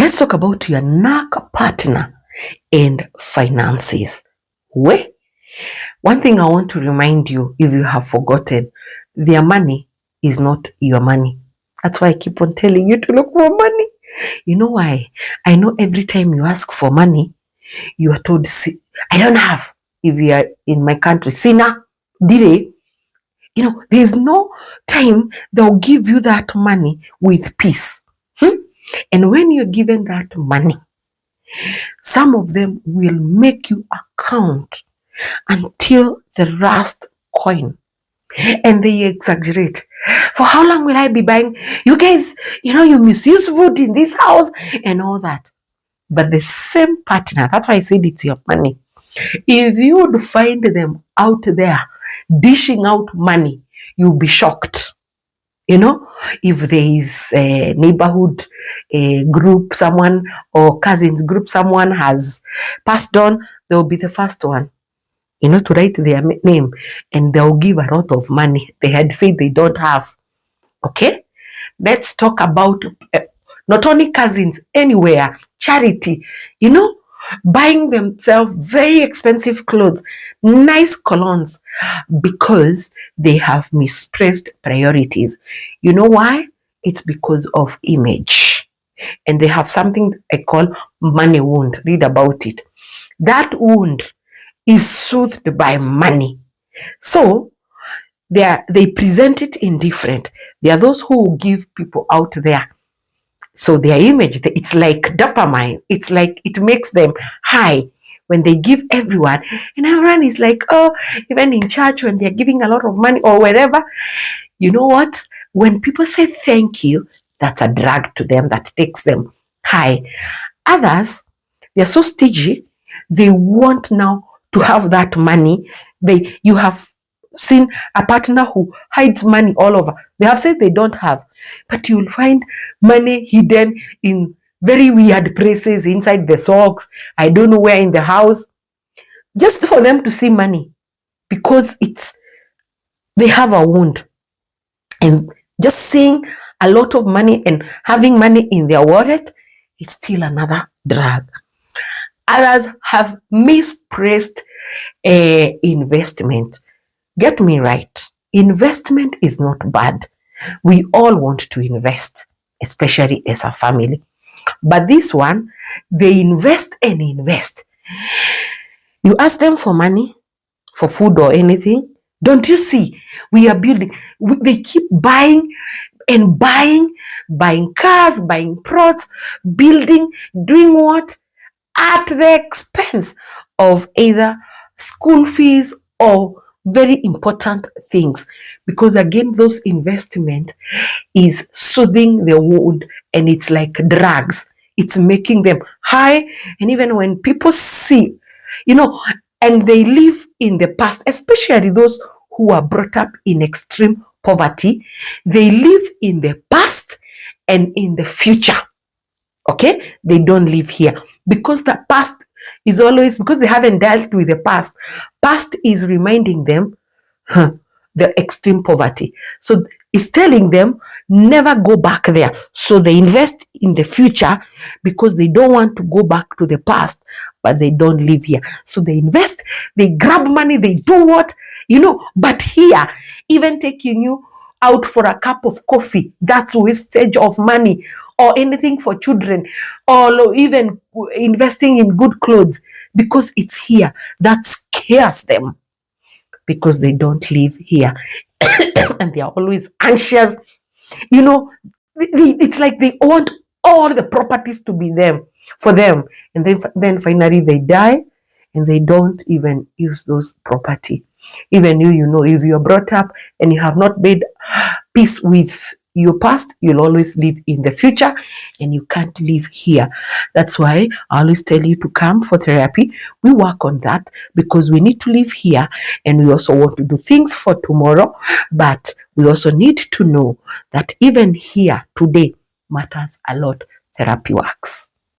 Let's talk about your narc partner and finances. One thing I want to remind you, if you have forgotten, their money is not your money. That's why I keep on telling you to look for money. You know why? I know every time you ask for money, you are told, I don't have. If you are in my country, Sina, Dire, there's no time they'll give you that money with peace. And when you're given that money, some of them will make you account until the last coin. And they exaggerate. For how long will I be buying? You guys, you misuse food in this house and all that. But the same partner, that's why I said it's your money. If you would find them out there dishing out money, you'll be shocked. If there is a neighborhood group, someone or cousins group, someone has passed on, they'll be the first one, to write their name, and they'll give a lot of money they had said they don't have. Okay? Let's talk about not only cousins, anywhere, charity, buying themselves very expensive clothes, nice colognes, because they have misplaced priorities. You know why? It's because of image. And they have something I call money wound. Read about it. That wound is soothed by money. So they present it indifferent. There are those who give people out there. So their image, it's like dopamine. It's like it makes them high when they give everyone. And everyone is like, oh, even in church when they're giving a lot of money or wherever. You know what? When people say thank you, that's a drug to them that takes them high. Others, they're so stingy. They want now to have that money. You have seen a partner who hides money all over. They have said they don't have, but you'll find money hidden in very weird places, inside the socks, I don't know where in the house, just for them to see money, because they have a wound. And just seeing a lot of money and having money in their wallet, it's still another drug. Others have misplaced investment. Get me right. Investment is not bad. We all want to invest, especially as a family. But this one, they invest and invest. You ask them for money, for food or anything. Don't you see? We are building. They keep buying and buying cars, buying plots, building, doing what? At the expense of either school fees or very important things, because again, those investment is soothing the wound, and it's like drugs. It's making them high. And even when people see, and they live in the past, especially those who are brought up in extreme poverty, they live in the past and in the future. Okay? They don't live here because the past is always, because they haven't dealt with the past. Past is reminding them the extreme poverty. So it's telling them never go back there. So they invest in the future because they don't want to go back to the past, but they don't live here. So they invest, they grab money, they do what, but here, even taking you out for a cup of coffee, that's wastage of money, or anything for children, or even investing in good clothes, because it's here. That scares them because they don't live here. And they are always anxious. It's like they want all the properties to be for them. And then finally they die and they don't even use those property. Even if you're brought up and you have not made peace with your past, you'll always live in the future and you can't live here. That's why I always tell you to come for therapy. We work on that because we need to live here and we also want to do things for tomorrow, but we also need to know that even here today matters a lot. Therapy works.